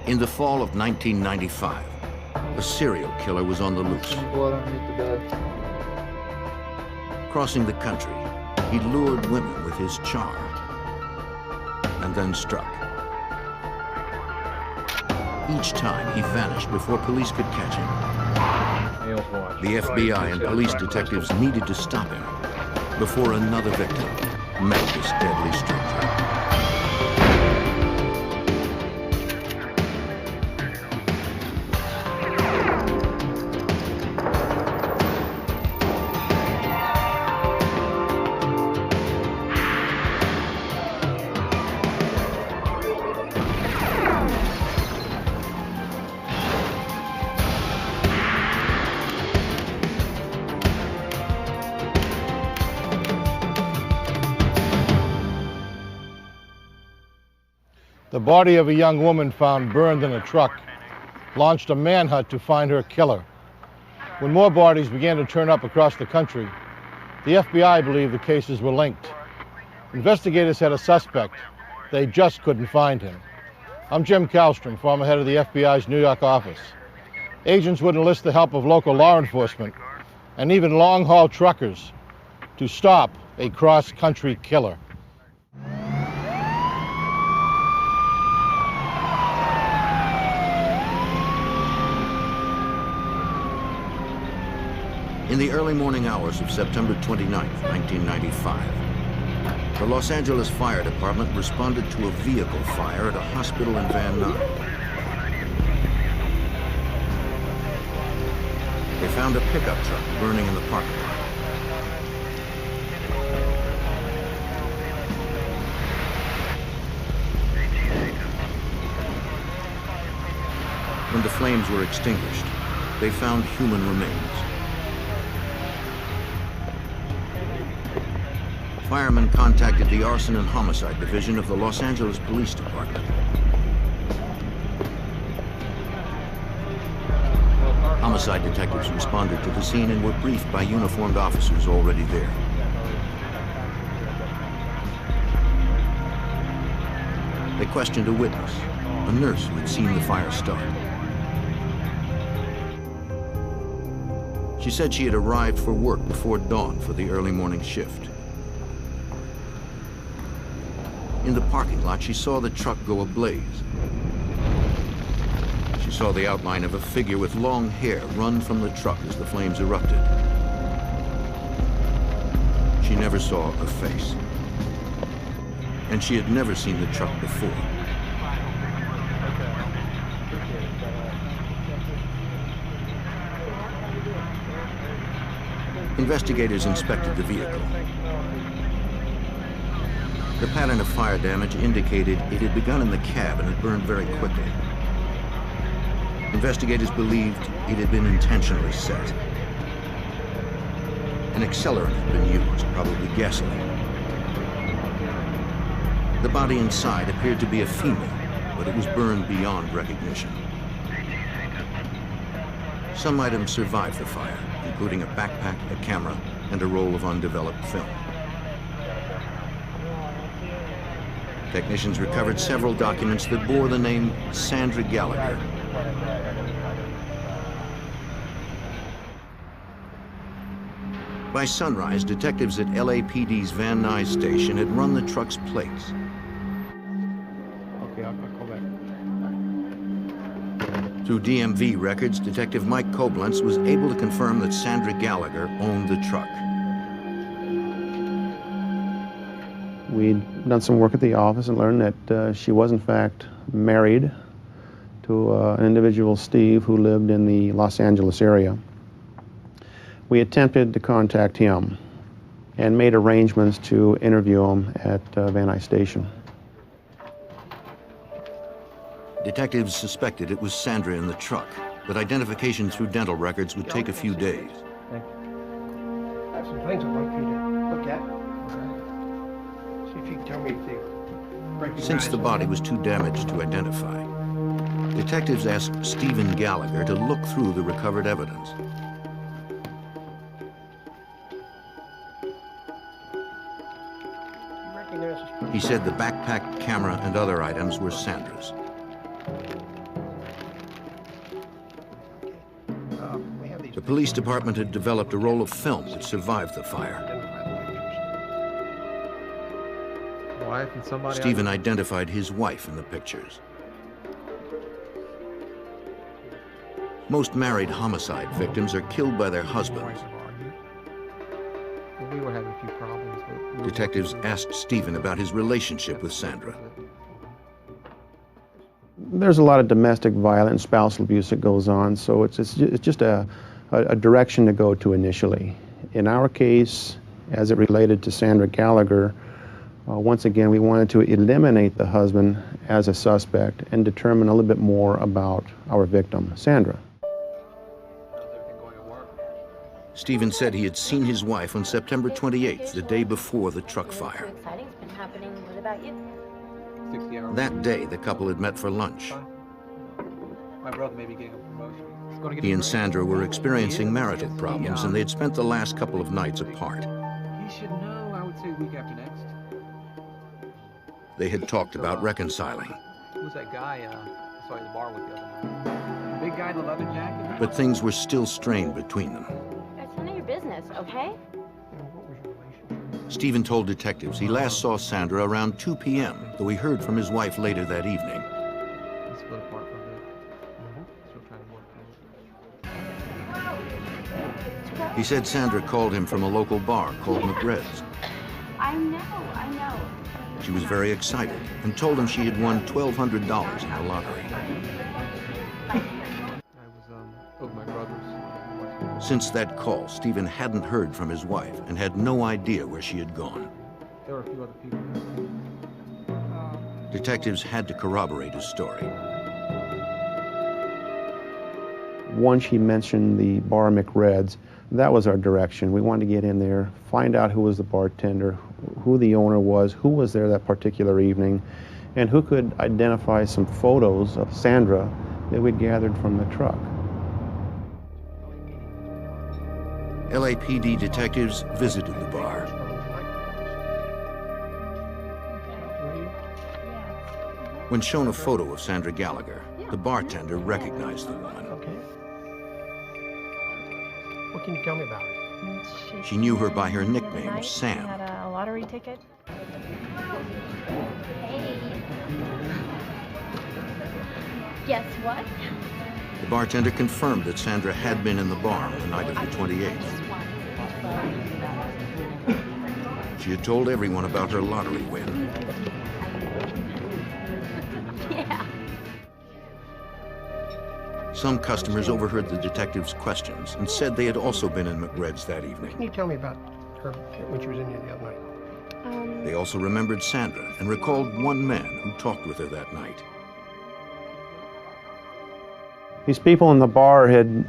In the fall of 1995, a serial killer was on the loose. Blood underneath the bed. Crossing the country, he lured women with his charm and then struck. Each time, he vanished before police could catch him. The FBI and police detectives needed to stop him before another victim met this deadly stranger. The body of a young woman found burned in a truck launched a manhunt to find her killer. When more bodies began to turn up across the country, the FBI believed the cases were linked. Investigators had a suspect. They just couldn't find him. I'm Jim Kallstrom, former head of the FBI's New York office. Agents would enlist the help of local law enforcement and even long-haul truckers to stop a cross-country killer. In the early morning hours of September 29, 1995, the Los Angeles Fire Department responded to a vehicle fire at a hospital in Van Nuys. They found a pickup truck burning in the parking lot. When the flames were extinguished, they found human remains. Firemen contacted the Arson and Homicide Division of the Los Angeles Police Department. Homicide detectives responded to the scene and were briefed by uniformed officers already there. They questioned a witness, a nurse who had seen the fire start. She said she had arrived for work before dawn for the early morning shift. In the parking lot, she saw the truck go ablaze. She saw the outline of a figure with long hair run from the truck as the flames erupted. She never saw a face. And she had never seen the truck before. Investigators inspected the vehicle. The pattern of fire damage indicated it had begun in the cab and had burned very quickly. Investigators believed it had been intentionally set. An accelerant had been used, probably gasoline. The body inside appeared to be a female, but it was burned beyond recognition. Some items survived the fire, including a backpack, a camera, and a roll of undeveloped film. Technicians recovered several documents that bore the name Sandra Gallagher. By sunrise, detectives at LAPD's Van Nuys station had run the truck's plates. Okay, I'll call back. Through DMV records, Detective Mike Koblenz was able to confirm that Sandra Gallagher owned the truck. We'd done some work at the office and learned that she was in fact married to an individual, Steve, who lived in the Los Angeles area. We attempted to contact him and made arrangements to interview him at Van Nuys Station. Detectives suspected it was Sandra in the truck, but identification through dental records would take a few days. I have some things I'd like you to look at. See if you can tell me if they recognize. Since the body was too damaged to identify, detectives asked Stephen Gallagher to look through the recovered evidence. You recognize He said the backpack, camera, and other items were Sandra's. The police department had developed a roll of film that survived the fire. Stephen identified his wife in the pictures. Most married homicide victims are killed by their husbands. We were having a few problems. Detectives asked Stephen about his relationship with Sandra. There's a lot of domestic violence, spousal abuse that goes on, so it's just a direction to go to initially. In our case, as it related to Sandra Gallagher, once again, we wanted to eliminate the husband as a suspect and determine a little bit more about our victim, Sandra. Stephen said he had seen his wife on September 28th, the day before the truck fire. Exciting's been happening. What about you? 60 hours. That day, the couple had met for lunch. My brother may be getting a promotion. He and Sandra were experiencing marital problems, and they had spent the last couple of nights apart. He should know, I would say, week after next. They had talked about reconciling. Who was that guy I saw at the bar with the other night? The big guy in the leather jacket? But things were still strained between them. It's none of your business, okay? Stephen told detectives he last saw Sandra around 2 p.m., though he heard from his wife later that evening. He split apart for a bit. Still trying to work through it. He said Sandra called him from a local bar called McRed's. I know. She was very excited and told him she had won $1,200 in the lottery. I was over my brother's. Since that call, Stephen hadn't heard from his wife and had no idea where she had gone. There were a few other people. Detectives had to corroborate his story. Once he mentioned the bar McRed's, that was our direction. We wanted to get in there, find out who was the bartender, who the owner was, who was there that particular evening, and who could identify some photos of Sandra that we'd gathered from the truck. LAPD detectives visited the bar. When shown a photo of Sandra Gallagher, the bartender recognized the woman. Okay. What can you tell me about her? She knew her by her nickname, She Sam. had a lottery ticket. Hey. Guess what? The bartender confirmed that Sandra had been in the bar on the night of the 28th. She had told everyone about her lottery win. Yeah. Some customers overheard the detectives' questions and said they had also been in McRed's that evening. Can you tell me about her when she was in here the other night? They also remembered Sandra and recalled one man who talked with her that night. These people in the bar had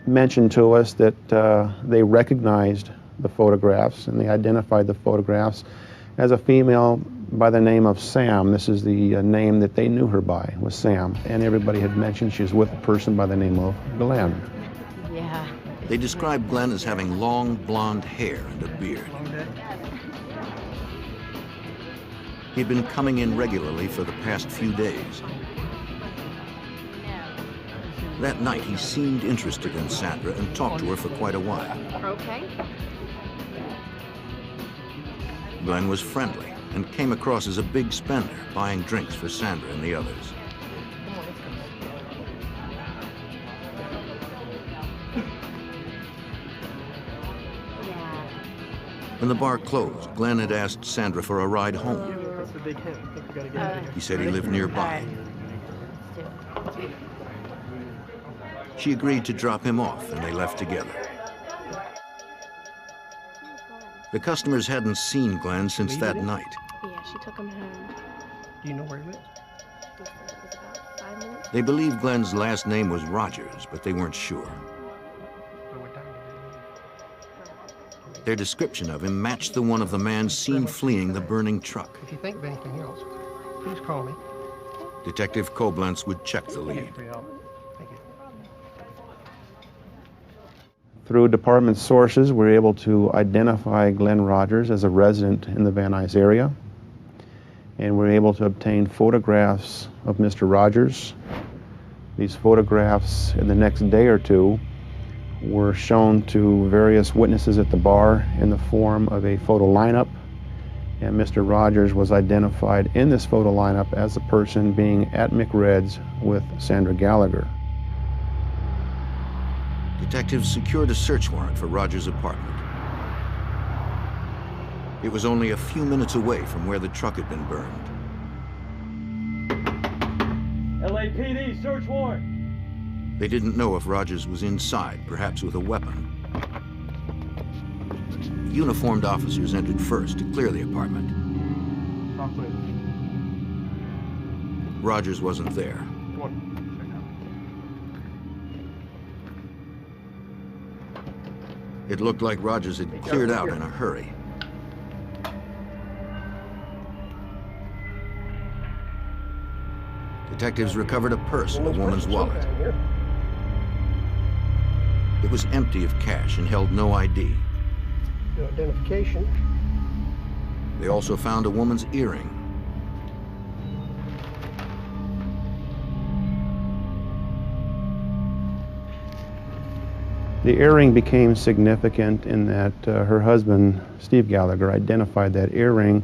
mentioned to us that they recognized the photographs, and they identified the photographs as a female by the name of Sam. This is the name that they knew her by, was Sam. And everybody had mentioned she was with a person by the name of Glenn. Yeah. They described Glenn as having long blonde hair and a beard. He'd been coming in regularly for the past few days. That night, he seemed interested in Sandra and talked to her for quite a while. Okay. Glenn was friendly and came across as a big spender, buying drinks for Sandra and the others. Yeah. When the bar closed, Glenn had asked Sandra for a ride home. That's a big hint. I think we gotta get out of here. He said he lived nearby. Let's do it. She agreed to drop him off, and they left together. The customers hadn't seen Glenn since that night. Yeah, she took him home. Do you know where he lives? She said it was about 5 minutes. They believed Glenn's last name was Rogers, but they weren't sure. Or what time did he leave? Their description of him matched the one of the man seen fleeing the burning truck. If you think of anything else, please call me. Detective Koblenz would check the lead. Thank you for your help. Thank you. Through department sources, we were able to identify Glenn Rogers as a resident in the Van Nuys area. and were able to obtain photographs of Mr. Rogers. These photographs, in the next day or two, were shown to various witnesses at the bar in the form of a photo lineup, and Mr. Rogers was identified in this photo lineup as the person being at McRed's with Sandra Gallagher. Detectives secured a search warrant for Rogers' apartment. It was only a few minutes away from where the truck had been burned. LAPD, search warrant! They didn't know if Rogers was inside, perhaps with a weapon. Uniformed officers entered first to clear the apartment. Rogers wasn't there. It looked like Rogers had cleared out in a hurry. Detectives recovered a purse and a woman's wallet. It was empty of cash and held no ID. Your identification. They also found a woman's earring. The earring became significant in that her husband, Steve Gallagher, identified that earring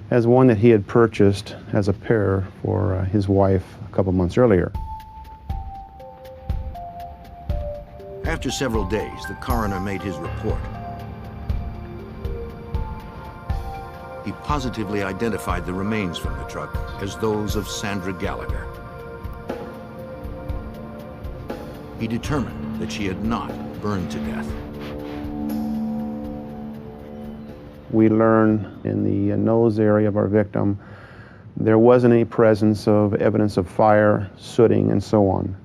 as one that he had purchased as a pair for his wife a couple months earlier. After several days, the coroner made his report. He positively identified the remains from the truck as those of Sandra Gallagher. He determined that she had not burned to death. We learn in the nose area of our victim there wasn't any presence of evidence of fire, sooting, and so on.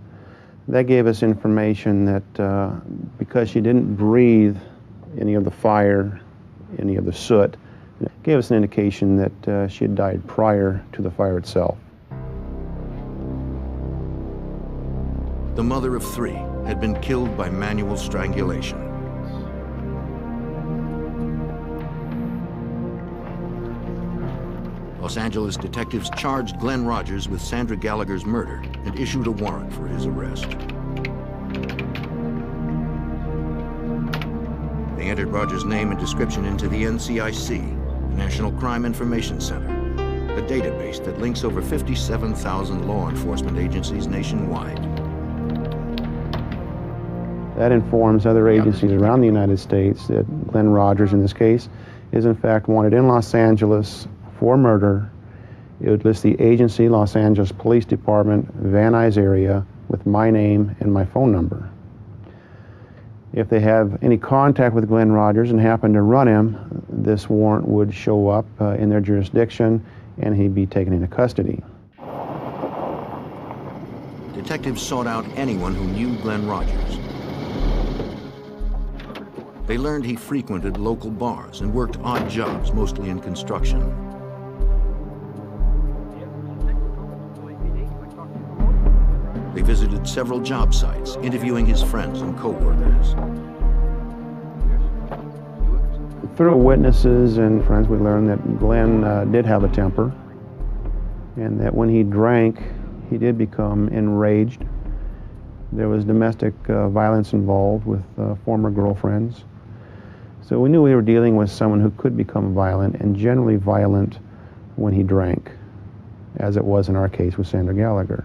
That gave us information that because she didn't breathe any of the fire, any of the soot, it gave us an indication that she had died prior to the fire itself. The mother of three had been killed by manual strangulation. Los Angeles detectives charged Glenn Rogers with Sandra Gallagher's murder and issued a warrant for his arrest. They entered Rogers' name and description into the NCIC, the National Crime Information Center, a database that links over 57,000 law enforcement agencies nationwide. That informs other agencies around the United States that Glenn Rogers, in this case, is in fact wanted in Los Angeles for murder. It would list the agency, Los Angeles Police Department, Van Nuys area, with my name and my phone number. If they have any contact with Glenn Rogers and happen to run him, this warrant would show up in their jurisdiction and he'd be taken into custody. Detectives sought out anyone who knew Glenn Rogers. They learned he frequented local bars and worked odd jobs, mostly in construction. They visited several job sites, interviewing his friends and co-workers. Through witnesses and friends, we learned that Glenn did have a temper, and that when he drank, he did become enraged. There was domestic violence involved with former girlfriends. So we knew we were dealing with someone who could become violent, and generally violent when he drank, as it was in our case with Sandra Gallagher.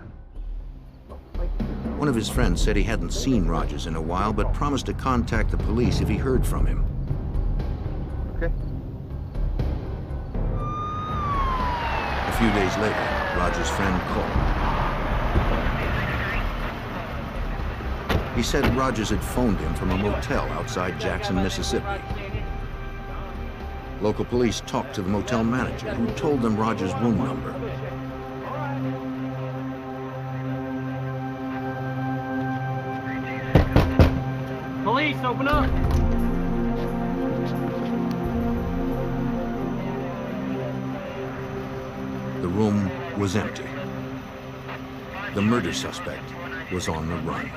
One of his friends said he hadn't seen Rogers in a while, but promised to contact the police if he heard from him. Okay. A few days later, Rogers' friend called. He said Rogers had phoned him from a motel outside Jackson, Mississippi. Local police talked to the motel manager, who told them Rogers' room number. Police, open up! The room was empty. The murder suspect was on the run.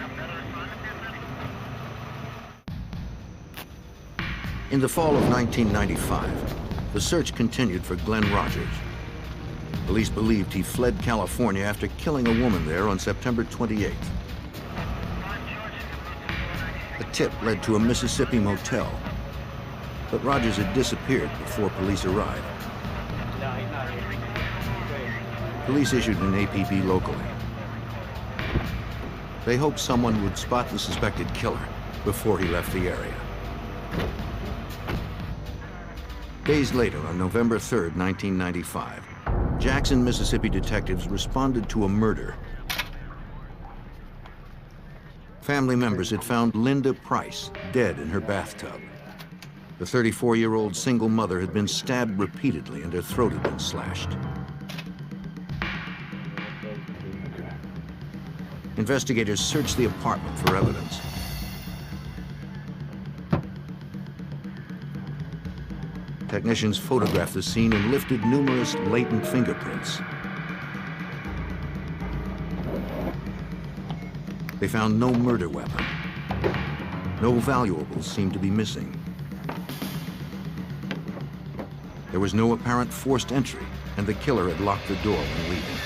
In the fall of 1995, the search continued for Glenn Rogers. Police believed he fled California after killing a woman there on September 28th. A tip led to a Mississippi motel, but Rogers had disappeared before police arrived. Police issued an APB locally. They hoped someone would spot the suspected killer before he left the area. Days later, on November 3rd, 1995, Jackson, Mississippi detectives responded to a murder. Family members had found Linda Price dead in her bathtub. The 34-year-old single mother had been stabbed repeatedly and her throat had been slashed. Investigators searched the apartment for evidence. Technicians photographed the scene and lifted numerous latent fingerprints. They found no murder weapon. No valuables seemed to be missing. There was no apparent forced entry, and the killer had locked the door when leaving.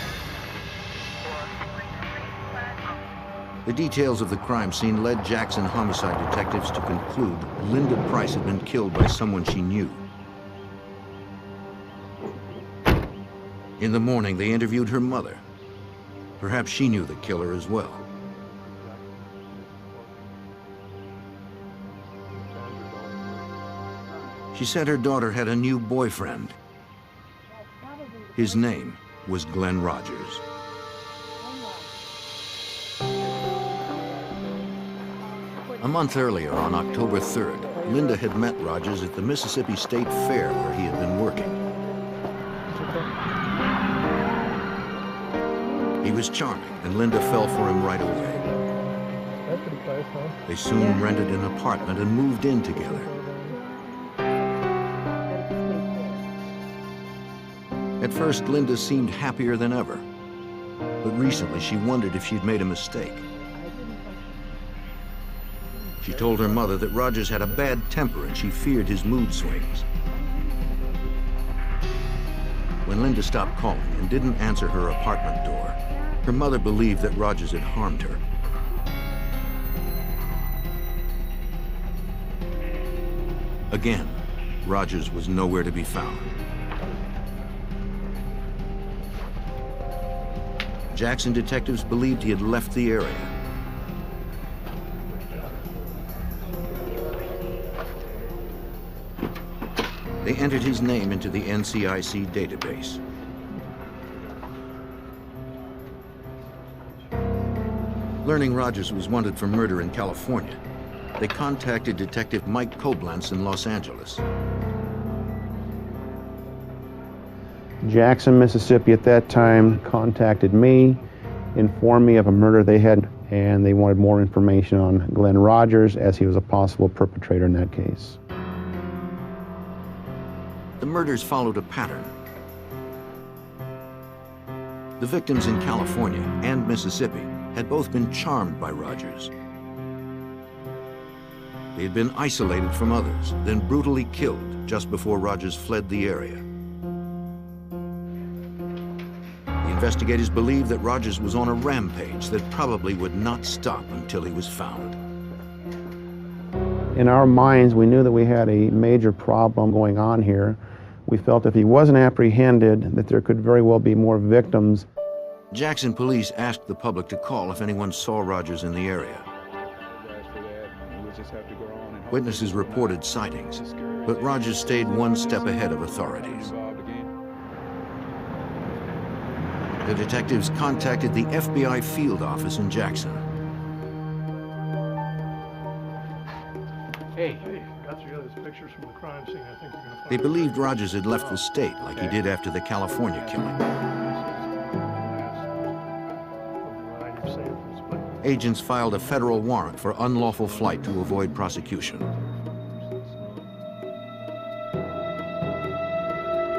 The details of the crime scene led Jackson homicide detectives to conclude Linda Price had been killed by someone she knew. In the morning, they interviewed her mother. Perhaps she knew the killer as well. She said her daughter had a new boyfriend. His name was Glenn Rogers. A month earlier, on October 3rd, Linda had met Rogers at the Mississippi State Fair where he had been working. He was charming, and Linda fell for him right away. That's pretty close, huh? They soon rented an apartment and moved in together. At first, Linda seemed happier than ever, but recently she wondered if she'd made a mistake. She told her mother that Rogers had a bad temper and she feared his mood swings. When Linda stopped calling and didn't answer her apartment door, her mother believed that Rogers had harmed her. Again, Rogers was nowhere to be found. Jackson detectives believed he had left the area. They entered his name into the NCIC database. Learning Rogers was wanted for murder in California, they contacted Detective Mike Koblenz in Los Angeles. Jackson, Mississippi at that time contacted me, informed me of a murder they had, and they wanted more information on Glenn Rogers as he was a possible perpetrator in that case. The murders followed a pattern. The victims in California and Mississippi had both been charmed by Rogers. They had been isolated from others, then brutally killed just before Rogers fled the area. The investigators believed that Rogers was on a rampage that probably would not stop until he was found. In our minds, we knew that we had a major problem going on here. We felt if he wasn't apprehended, that there could very well be more victims. Jackson police asked the public to call if anyone saw Rogers in the area. Witnesses reported sightings, but Rogers stayed one step ahead of authorities. The detectives contacted the FBI field office in Jackson. Hey, got you those pictures from the crime scene. I think you're gonna find. They believed Rogers had left the state like he did after the California killing. Agents filed a federal warrant for unlawful flight to avoid prosecution.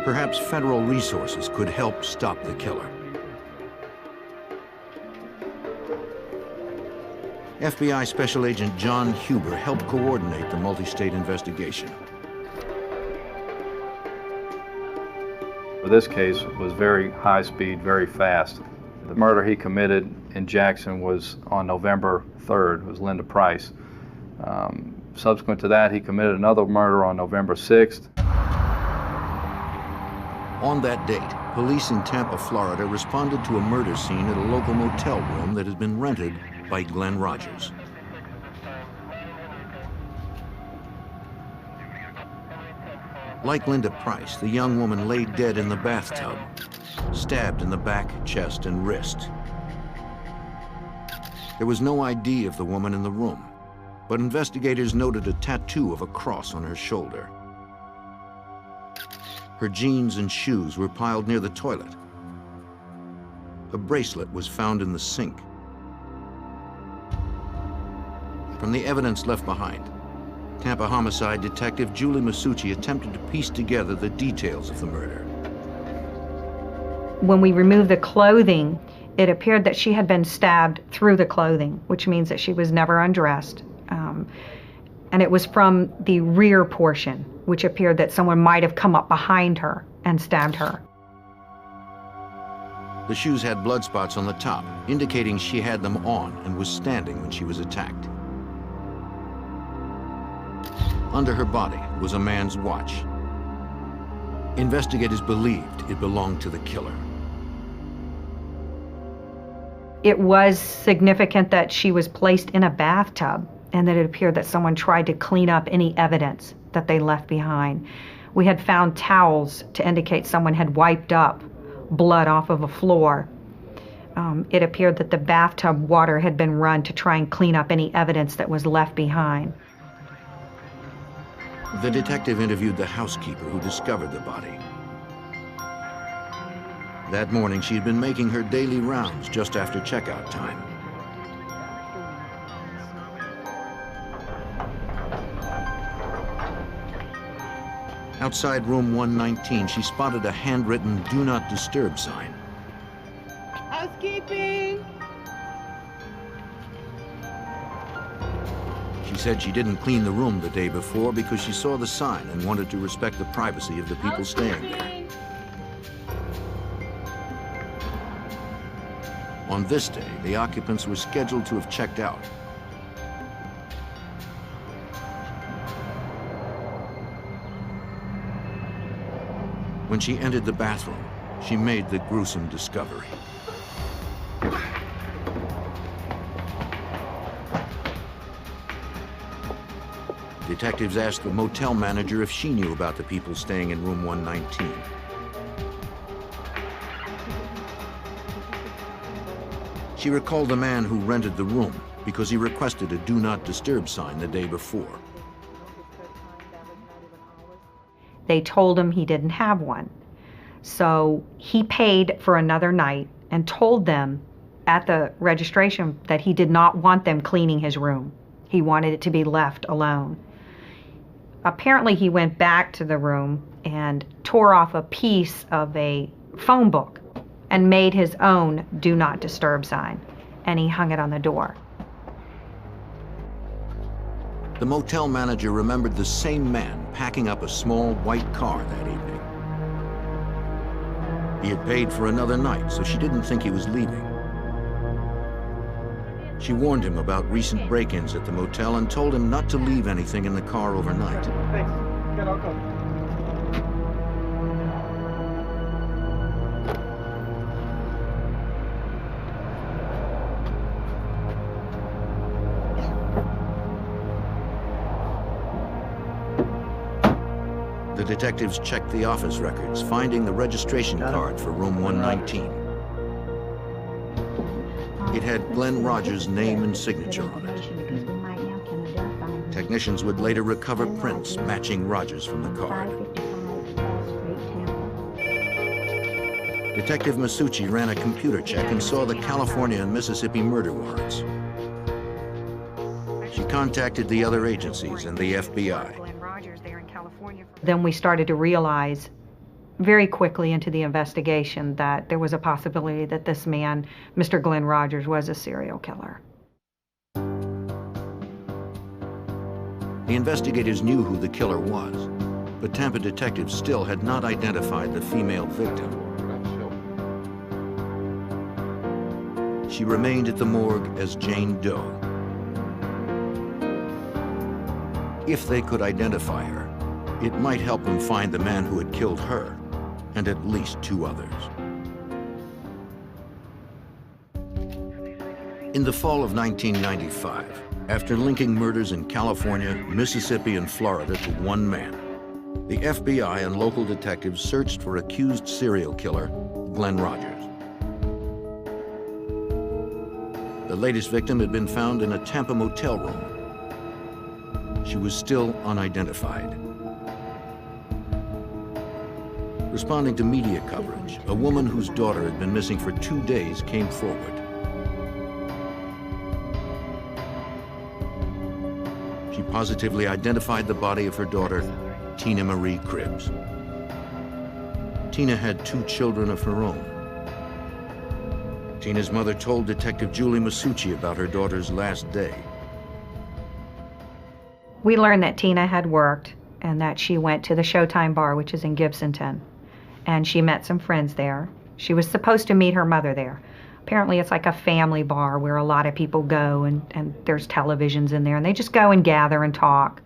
Perhaps federal resources could help stop the killer. FBI Special Agent John Huber helped coordinate the multi-state investigation. This case was very high speed, very fast. The murder he committed in Jackson was on November 3rd, it was Linda Price. Subsequent to that, he committed another murder on November 6th. On that date, police in Tampa, Florida responded to a murder scene at a local motel room that had been rented by Glenn Rogers. Like Linda Price, the young woman lay dead in the bathtub, stabbed in the back, chest, and wrist. There was no ID of the woman in the room, but investigators noted a tattoo of a cross on her shoulder. Her jeans and shoes were piled near the toilet. A bracelet was found in the sink. From the evidence left behind, Tampa homicide detective Julie Masucci attempted to piece together the details of the murder. When we removed the clothing, it appeared that she had been stabbed through the clothing, which means that she was never undressed. And it was from the rear portion, which appeared that someone might have come up behind her and stabbed her. The shoes had blood spots on the top, indicating she had them on and was standing when she was attacked. Under her body was a man's watch. Investigators believed it belonged to the killer. It was significant that she was placed in a bathtub and that it appeared that someone tried to clean up any evidence that they left behind. We had found towels to indicate someone had wiped up blood off of a floor. It appeared that the bathtub water had been run to try and clean up any evidence that was left behind. The detective interviewed the housekeeper who discovered the body. That morning, she had been making her daily rounds just after checkout time. Outside room 119, she spotted a handwritten "Do Not Disturb" sign. Housekeeping! She said she didn't clean the room the day before because she saw the sign and wanted to respect the privacy of the people staying there. On this day, the occupants were scheduled to have checked out. When she entered the bathroom, she made the gruesome discovery. Detectives asked the motel manager if she knew about the people staying in room 119. She recalled the man who rented the room because he requested a "Do Not Disturb" sign the day before. They told him he didn't have one. So he paid for another night and told them at the registration that he did not want them cleaning his room. He wanted it to be left alone. Apparently he went back to the room and tore off a piece of a phone book and made his own "Do Not Disturb" sign, and he hung it on the door. The motel manager remembered the same man packing up a small white car that evening. He had paid for another night, so she didn't think he was leaving. She warned him about recent break-ins at the motel and told him not to leave anything in the car overnight. Thanks. Good, I'll go. The detectives checked the office records, finding the registration card for room 119. It had Glenn Rogers' name and signature on it. Technicians would later recover prints matching Rogers from the card. Detective Masucci ran a computer check and saw the California and Mississippi murder warrants. She contacted the other agencies and the FBI. Then we started to realize very quickly into the investigation that there was a possibility that this man, Mr. Glenn Rogers, was a serial killer. The investigators knew who the killer was. but Tampa detectives still had not identified the female victim. She remained at the morgue as Jane Doe. If they could identify her, it might help them find the man who had killed her and at least 2 others. In the fall of 1995, after linking murders in California, Mississippi, and Florida to one man, the FBI and local detectives searched for accused serial killer Glenn Rogers. The latest victim had been found in a Tampa motel room. She was still unidentified. Responding to media coverage, a woman whose daughter had been missing for 2 days came forward. She positively identified the body of her daughter, Tina Marie Cribbs. Tina had 2 children of her own. Tina's mother told Detective Julie Masucci about her daughter's last day. We learned that Tina had worked and that she went to the Showtime bar, which is in Gibsonton, and she met some friends there. She was supposed to meet her mother there. Apparently it's like a family bar where a lot of people go and there's televisions in there and they just go and gather and talk.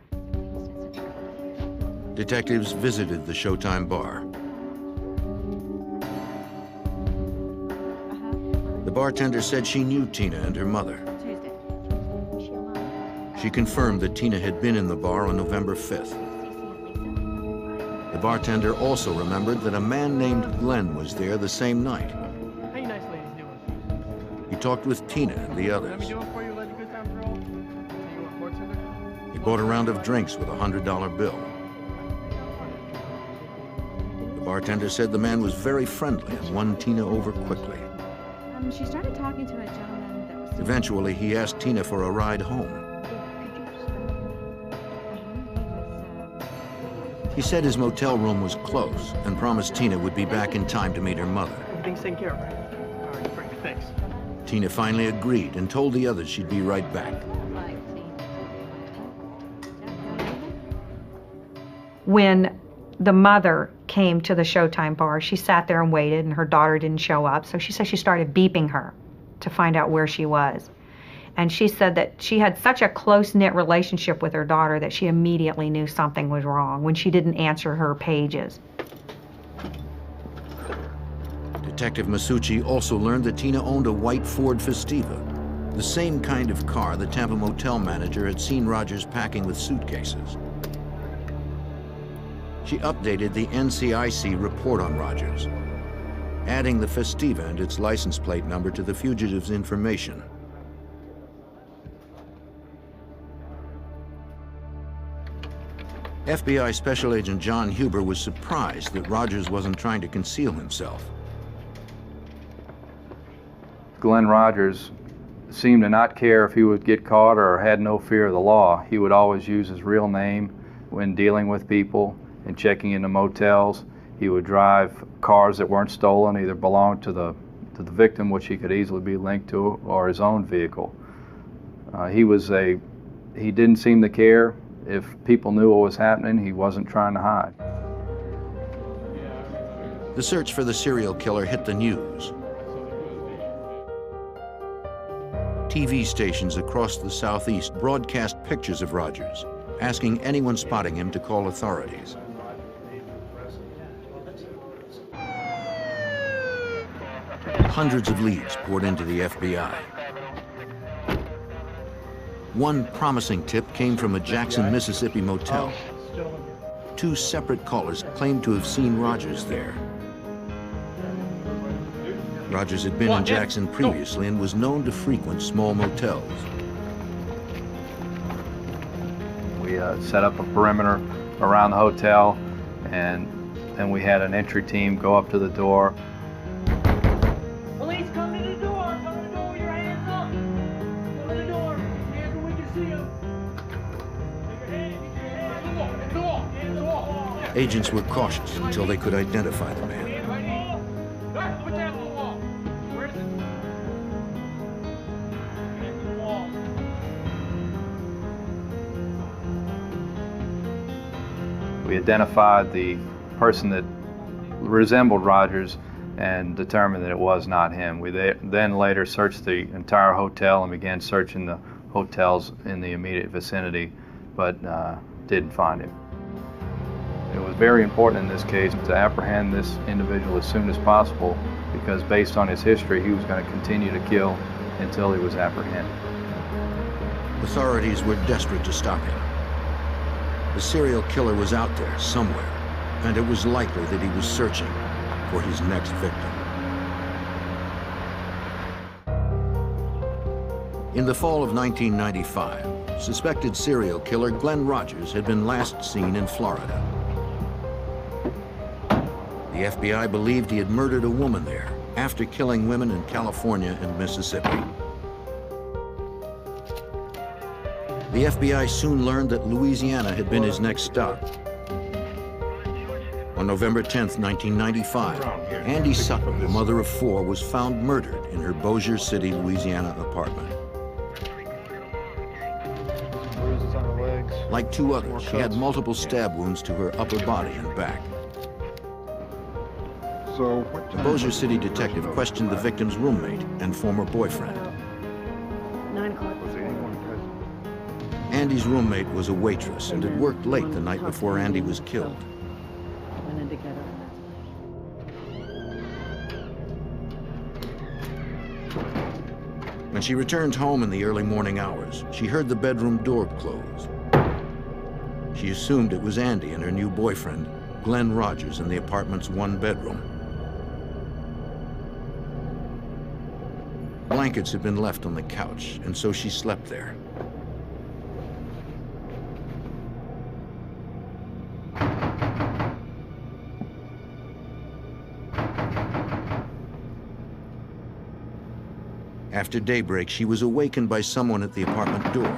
Detectives visited the Showtime bar. The bartender said she knew Tina and her mother. She confirmed that Tina had been in the bar on November 5th. The bartender also remembered that a man named Glenn was there the same night. How you nice ladies doing? He talked with Tina and the others. Let me do it for you, let the good times roll. You want bartender? He bought a round of drinks with a $100 bill. The bartender said the man was very friendly and won Tina over quickly. She started talking to a gentleman that was... Eventually, he asked Tina for a ride home. He said his motel room was close and promised Tina would be back in time to meet her mother. Everything's taken care of, right? All right, great, thanks. Tina finally agreed and told the others she'd be right back. When the mother came to the Showtime bar, she sat there and waited, and her daughter didn't show up. So she said she started beeping her to find out where she was. And she said that she had such a close-knit relationship with her daughter that she immediately knew something was wrong when she didn't answer her pages. Detective Masucci also learned that Tina owned a white Ford Festiva, the same kind of car the Tampa motel manager had seen Rogers packing with suitcases. She updated the NCIC report on Rogers, adding the Festiva and its license plate number to the fugitive's information. FBI Special Agent John Huber was surprised that Rogers wasn't trying to conceal himself. Glenn Rogers seemed to not care if he would get caught or had no fear of the law. He would always use his real name when dealing with people and checking into motels. He would drive cars that weren't stolen, either belonged to the victim, which he could easily be linked to, or his own vehicle. He didn't seem to care. If people knew what was happening, he wasn't trying to hide. The search for the serial killer hit the news. TV stations across the Southeast broadcast pictures of Rogers, asking anyone spotting him to call authorities. Hundreds of leads poured into the FBI. One promising tip came from a Jackson, Mississippi motel. 2 separate callers claimed to have seen Rogers there. Rogers had been in Jackson previously and was known to frequent small motels. We set up a perimeter around the hotel, and then we had an entry team go up to the door. Police, come to the door! Come to the door with your hands up! Come to the door! Hands where we can see them! Get your hands off! Agents were cautious until they could identify the man. Put that on the wall! Where is it? Hands on the wall. We We identified the person that resembled Rogers and determined that it was not him. We then later searched the entire hotel and began searching the hotels in the immediate vicinity, but didn't find him. It was very important in this case to apprehend this individual as soon as possible, because based on his history, he was going to continue to kill until he was apprehended. Authorities were desperate to stop him. The serial killer was out there somewhere, and it was likely that he was searching for his next victim. In the fall of 1995, suspected serial killer Glenn Rogers had been last seen in Florida. The FBI believed he had murdered a woman there after killing women in California and Mississippi. The FBI soon learned that Louisiana had been his next stop. On November 10, 1995, Andy Sutton, a mother of 4, was found murdered in her Bossier City, Louisiana apartment. Bruises on her legs. Like 2 others, she had multiple stab wounds to her upper body and back. The Bossier City detective questioned the victim's roommate and former boyfriend. 9 o'clock. Was anyone present? Andy's roommate was a waitress and had worked late the night before Andy was killed. Went in together. When she returned home in the early morning hours, she heard the bedroom door close. She assumed it was Andy and her new boyfriend, Glenn Rogers, in the apartment's 1-bedroom. Blankets had been left on the couch, and so she slept there. After daybreak, she was awakened by someone at the apartment door.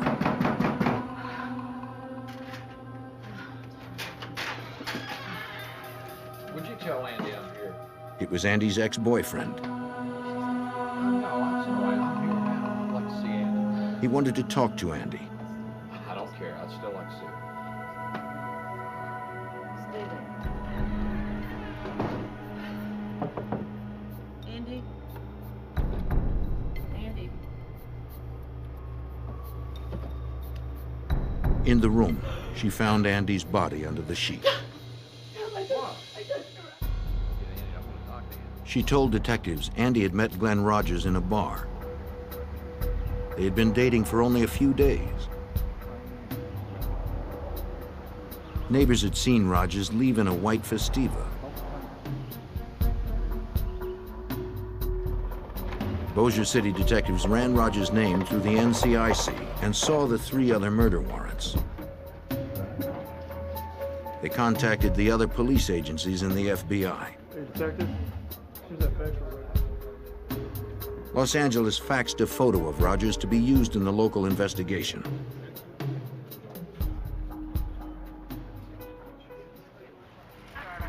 Would you tell Andy I'm here? It was Andy's ex-boyfriend. No, that's all right. I'm here now. I'd like to see Andy. He wanted to talk to Andy. I don't care. I'd still like to see him. Stay there. Andy? Andy? In the room, she found Andy's body under the sheet. She told detectives Andy had met Glenn Rogers in a bar. They had been dating for only a few days. Neighbors had seen Rogers leave in a white Festiva. Bossier City detectives ran Rogers' name through the NCIC and saw the 3 other murder warrants. They contacted the other police agencies and the FBI. Hey, detective. Here's that fax report. Los Angeles faxed a photo of Rogers to be used in the local investigation.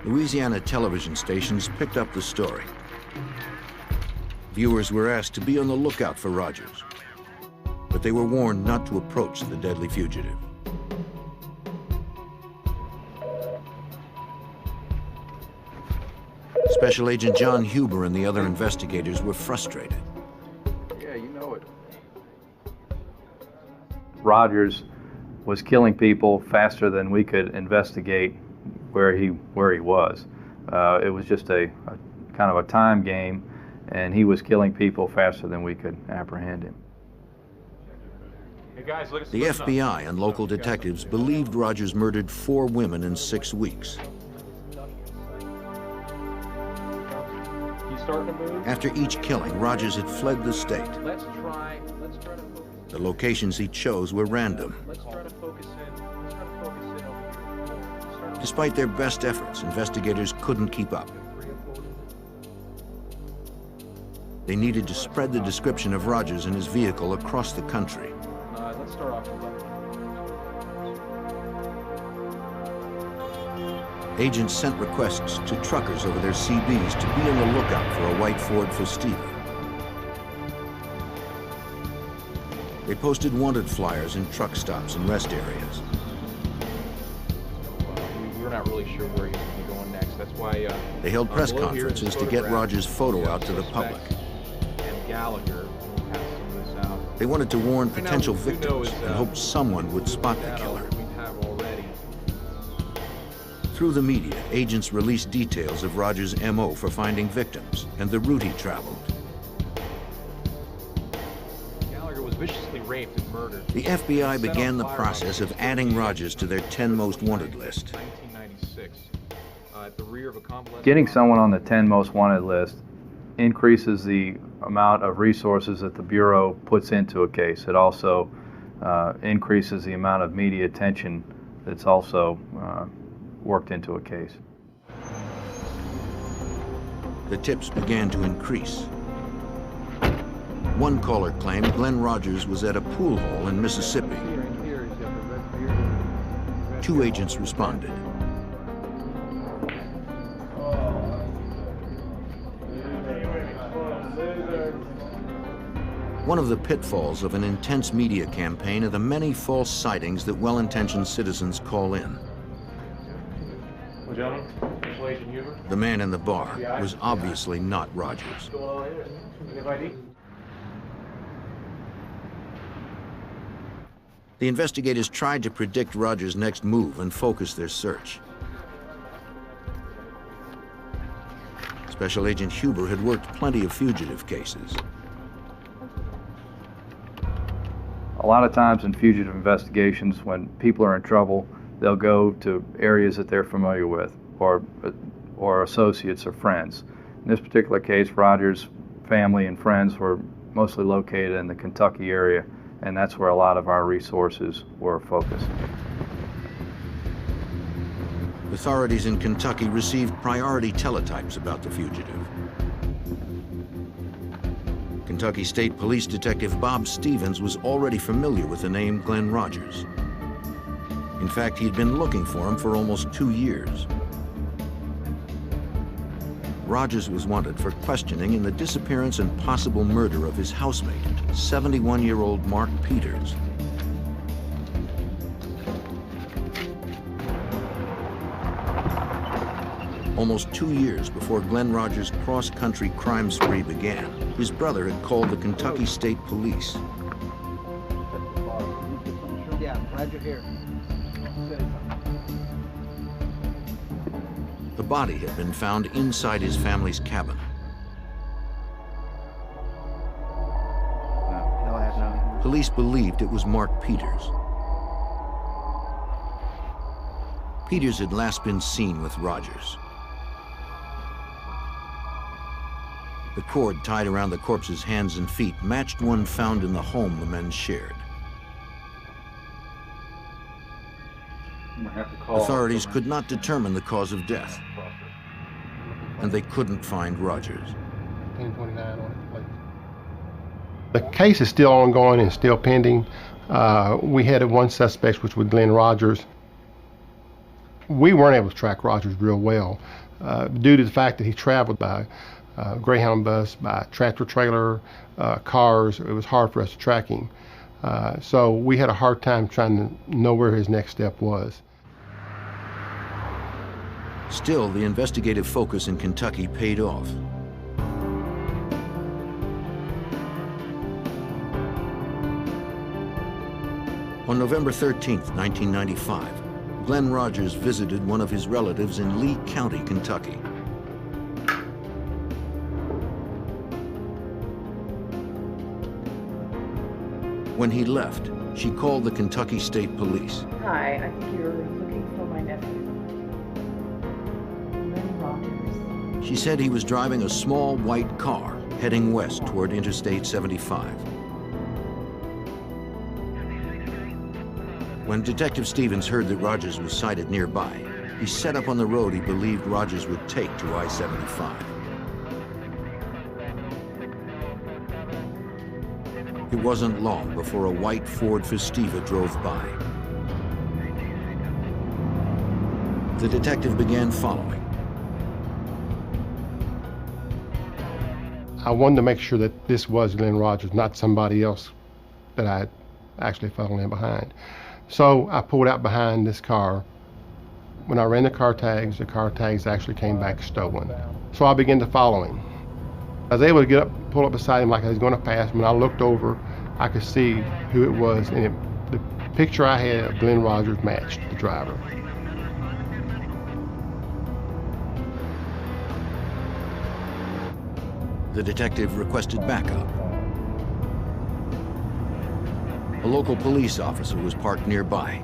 Louisiana television stations picked up the story. Viewers were asked to be on the lookout for Rogers, but they were warned not to approach the deadly fugitive. Special Agent John Huber and the other investigators were frustrated. Yeah, you know it. Rogers was killing people faster than we could investigate where he was. It was just a kind of a time game, and he was killing people faster than we could apprehend him. Hey guys, look at The FBI and local detectives believed Rogers murdered 4 women in 6 weeks. starting to move. After each killing, Rogers had fled the state. Let's try to focus. The locations he chose were random. Let's try to focus in. Let's try to focus in over here. Despite their best efforts, investigators couldn't keep up. They needed to spread the description of Rogers and his vehicle across the country. Let's start off with that. Agents sent requests to truckers over their CBs to be on the lookout for a white Ford Festiva. They posted wanted flyers in truck stops and rest areas. We're not sure where he was going to be going next. That's why They held press below here is conferences a to get photograph Rogers' photo of out to the public. suspect and Gallagher passed some of this out. They wanted to warn Right now, potential what we do know victims is, and hoped someone would spot the data killer. that we have already. Through the media, agents released details of Rogers' MO for finding victims and the route he traveled. Gallagher was viciously raped and murdered. The FBI began the process of adding Rogers to their 10 most wanted list. 1996. At the rear of a convalescent. Getting someone on the 10 most wanted list increases the amount of resources that the Bureau puts into a case. It also increases the amount of media attention that's also worked into a case. The tips began to increase. One caller claimed Glenn Rogers was at a pool hall in Mississippi. 2 agents responded. One of the pitfalls of an intense media campaign are the many false sightings that well-intentioned citizens call in. The man in the bar was obviously not Rogers. The investigators tried to predict Rogers' next move and focus their search. Special Agent Huber had worked plenty of fugitive cases. A lot of times in fugitive investigations, when people are in trouble, they'll go to areas that they're familiar with, or associates or friends. In this particular case, Rogers' family and friends were mostly located in the Kentucky area, and that's where a lot of our resources were focused. Authorities in Kentucky received priority teletypes about the fugitive. Kentucky State Police Detective Bob Stevens was already familiar with the name Glenn Rogers. In fact, he'd been looking for him for almost 2 years. Rogers was wanted for questioning in the disappearance and possible murder of his housemate, 71-year-old Mark Peters. Almost 2 years before Glenn Rogers' cross-country crime spree began, his brother had called the Kentucky State Police. Yeah, I'm glad you're here. The body had been found inside his family's cabin. Police believed it was Mark Peters. Peters had last been seen with Rogers. The cord tied around the corpse's hands and feet matched one found in the home the men shared. Authorities could not determine the cause of death, and they couldn't find Rogers. 1029 on it, please. The case is still ongoing and still pending. We had one suspect, which was Glenn Rogers. We weren't able to track Rogers real well due to the fact that he traveled by Greyhound bus, by tractor trailer, cars. It was hard for us to track him. So we had a hard time trying to know where his next step was. Still, the investigative focus in Kentucky paid off. On November 13th, 1995, Glenn Rogers visited one of his relatives in Lee County, Kentucky. When he left, she called the Kentucky State Police. Hi, I think you're looking for my nephew. Glenn Rogers. She said he was driving a small white car heading west toward Interstate 75. When Detective Stevens heard that Rogers was sighted nearby, he set up on the road he believed Rogers would take to I-75. It wasn't long before a white Ford Festiva drove by. The detective began following. I wanted to make sure that this was Glenn Rogers, not somebody else that I had actually followed in behind. So I pulled out behind this car, When I ran the car tags actually came back stolen. So I began to follow him. I was able to pull up beside him like I was going to pass him. When I looked over, I could see who it was, and the picture I had of Glenn Rogers matched the driver. The detective requested backup. A local police officer was parked nearby.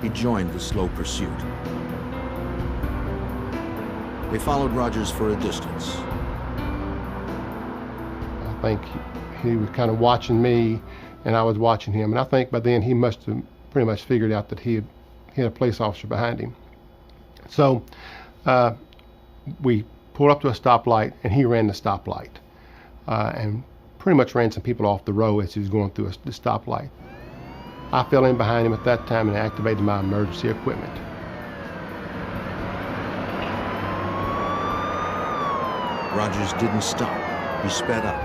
He joined the slow pursuit. They followed Rogers for a distance. I think he was kind of watching me, and I was watching him. And I think by then he must have pretty much figured out that he had a police officer behind him. So we pulled up to a stoplight, and he ran the stoplight and pretty much ran some people off the road as he was going through the stoplight. I fell in behind him at that time and activated my emergency equipment. Rogers didn't stop. He sped up.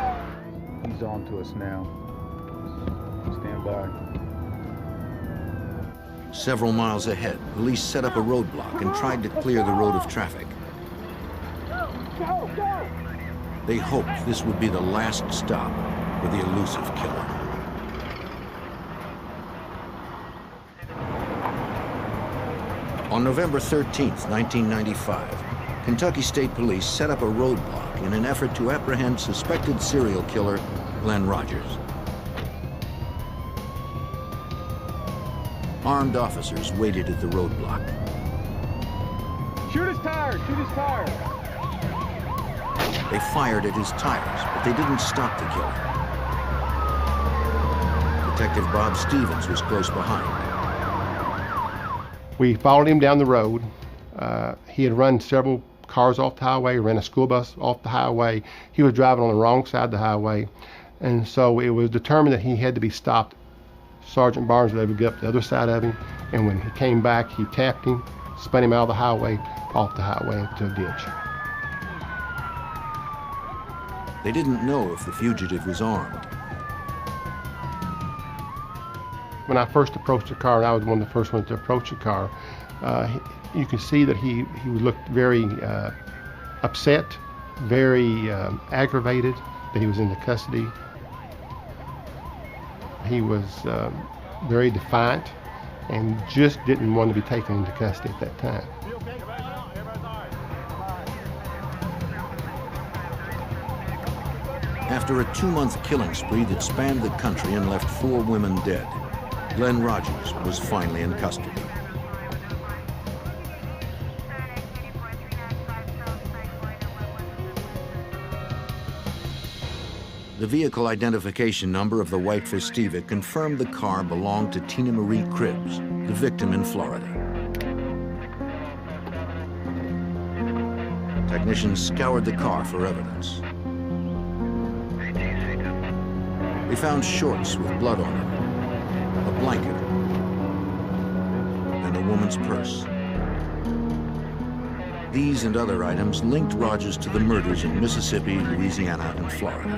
He's on to us now. Stand by. Several miles ahead, police set up a roadblock and tried to clear the road of traffic. Go, go! They hoped this would be the last stop for the elusive killer. On November 13th, 1995, Kentucky State Police set up a roadblock in an effort to apprehend suspected serial killer Glenn Rogers. Armed officers waited at the roadblock. Shoot his tires! Shoot his tires! They fired at his tires, but they didn't stop the killer. Detective Bob Stevens was close behind. We followed him down the road. He had run several cars off the highway, ran a school bus off the highway. He was driving on the wrong side of the highway. And so it was determined that he had to be stopped. Sergeant Barnes was able to get up the other side of him. And when he came back, he tapped him, spun him out of the highway, off the highway into a ditch. They didn't know if the fugitive was armed. When I first approached the car, and I was one of the first ones to approach the car, you could see that he looked very upset, very aggravated that he was in the custody. He was very defiant and just didn't want to be taken into custody at that time. After a 2-month killing spree that spanned the country and left 4 women dead, Glenn Rogers was finally in custody. The vehicle identification number of the white Festiva confirmed the car belonged to Tina Marie Cribbs, the victim in Florida. Technicians scoured the car for evidence. They found shorts with blood on them, a blanket, and a woman's purse. These and other items linked Rogers to the murders in Mississippi, Louisiana, and Florida.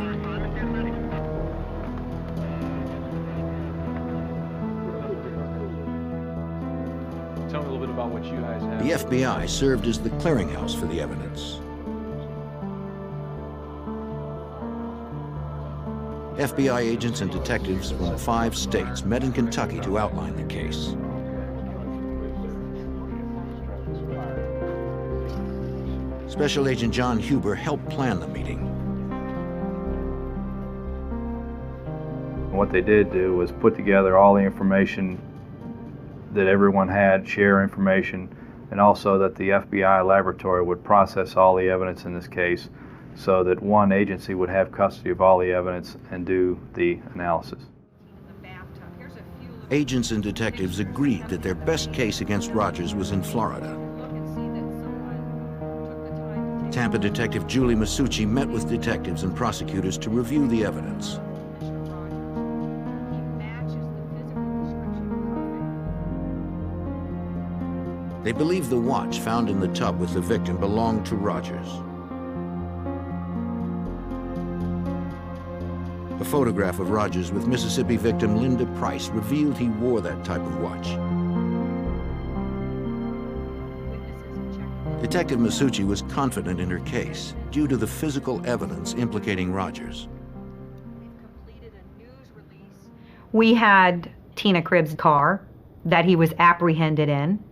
Tell me a little bit about what you guys have. The FBI served as the clearinghouse for the evidence. FBI agents and detectives from 5 states met in Kentucky to outline the case. Special Agent John Huber helped plan the meeting. What they did do was put together all the information that everyone had, share information, and also that the FBI laboratory would process all the evidence in this case so that one agency would have custody of all the evidence and do the analysis. Agents and detectives agreed that their best case against Rogers was in Florida. Tampa detective Julie Masucci met with detectives and prosecutors to review the evidence. They believe the watch found in the tub with the victim belonged to Rogers. A photograph of Rogers with Mississippi victim Linda Price revealed he wore that type of watch. Detective Masucci was confident in her case due to the physical evidence implicating Rogers. We had Tina Cribb's car that he was apprehended in.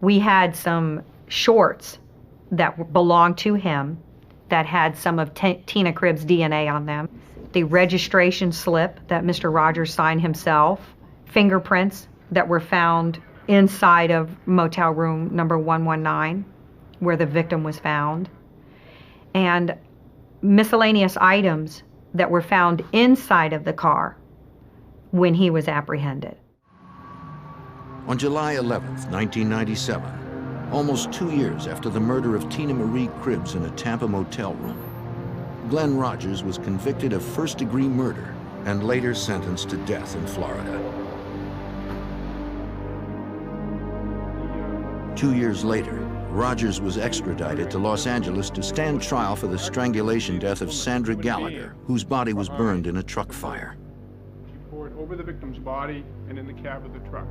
We had some shorts that belonged to him that had some of Tina Cribb's DNA on them. The registration slip that Mr. Rogers signed himself. Fingerprints that were found inside of motel room number 119, where the victim was found. And miscellaneous items that were found inside of the car when he was apprehended. On July 11th, 1997, almost 2 years after the murder of Tina Marie Cribbs in a Tampa motel room, Glenn Rogers was convicted of first-degree murder and later sentenced to death in Florida. 2 years later, Rogers was extradited to Los Angeles to stand trial for the strangulation death of Sandra Gallagher, whose body was burned in a truck fire. She poured over the victim's body and in the cab of the truck.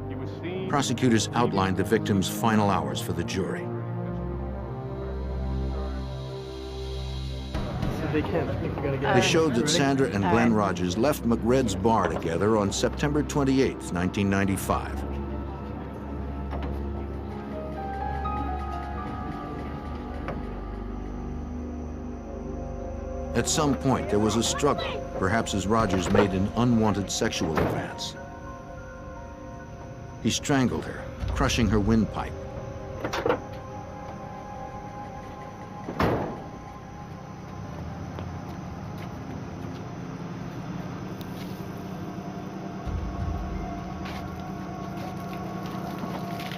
He was seen. Prosecutors outlined the victim's final hours for the jury. They showed that Sandra and Glenn Rogers left McRed's bar together on September 28, 1995. At some point, there was a struggle, perhaps as Rogers made an unwanted sexual advance. He strangled her, crushing her windpipe.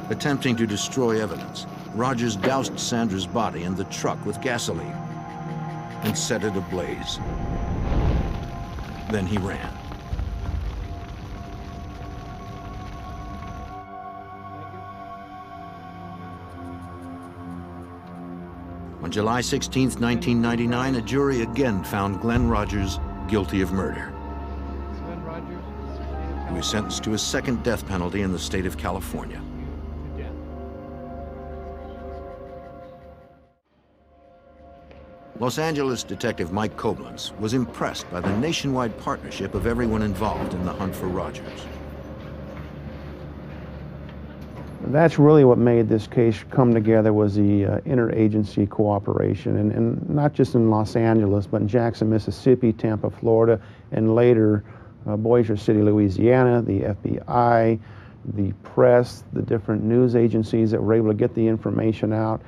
Attempting to destroy evidence, Rogers doused Sandra's body in the truck with gasoline and set it ablaze. Then he ran. On July 16, 1999, a jury again found Glenn Rogers guilty of murder. He was sentenced to a second death penalty in the state of California. Los Angeles detective Mike Koblenz was impressed by the nationwide partnership of everyone involved in the hunt for Rogers. That's really what made this case come together, was the interagency cooperation, and not just in Los Angeles, but in Jackson, Mississippi, Tampa, Florida, and later Bossier City, Louisiana, the FBI, the press, the different news agencies that were able to get the information out.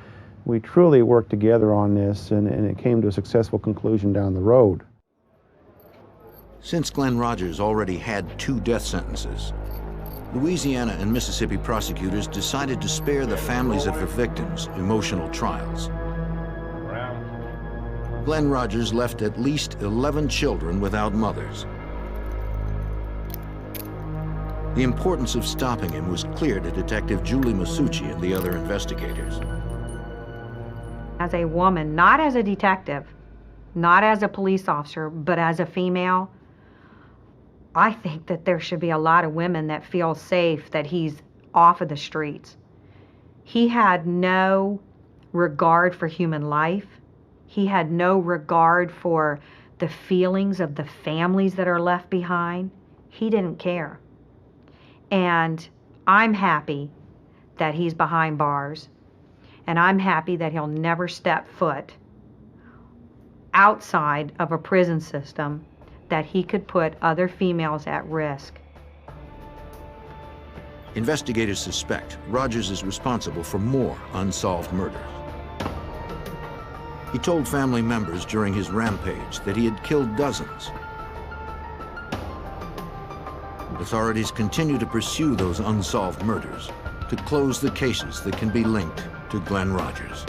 We truly worked together on this, and it came to a successful conclusion down the road. Since Glenn Rogers already had 2 death sentences, Louisiana and Mississippi prosecutors decided to spare the families of the victims emotional trials. Glenn Rogers left at least 11 children without mothers. The importance of stopping him was clear to Detective Julie Masucci and the other investigators. As a woman, not as a detective, not as a police officer, but as a female, I think that there should be a lot of women that feel safe that he's off of the streets. He had no regard for human life. He had no regard for the feelings of the families that are left behind. He didn't care. And I'm happy that he's behind bars. And I'm happy that he'll never step foot outside of a prison system that he could put other females at risk. Investigators suspect Rogers is responsible for more unsolved murders. He told family members during his rampage that he had killed dozens. Authorities continue to pursue those unsolved murders to close the cases that can be linked to Glenn Rogers.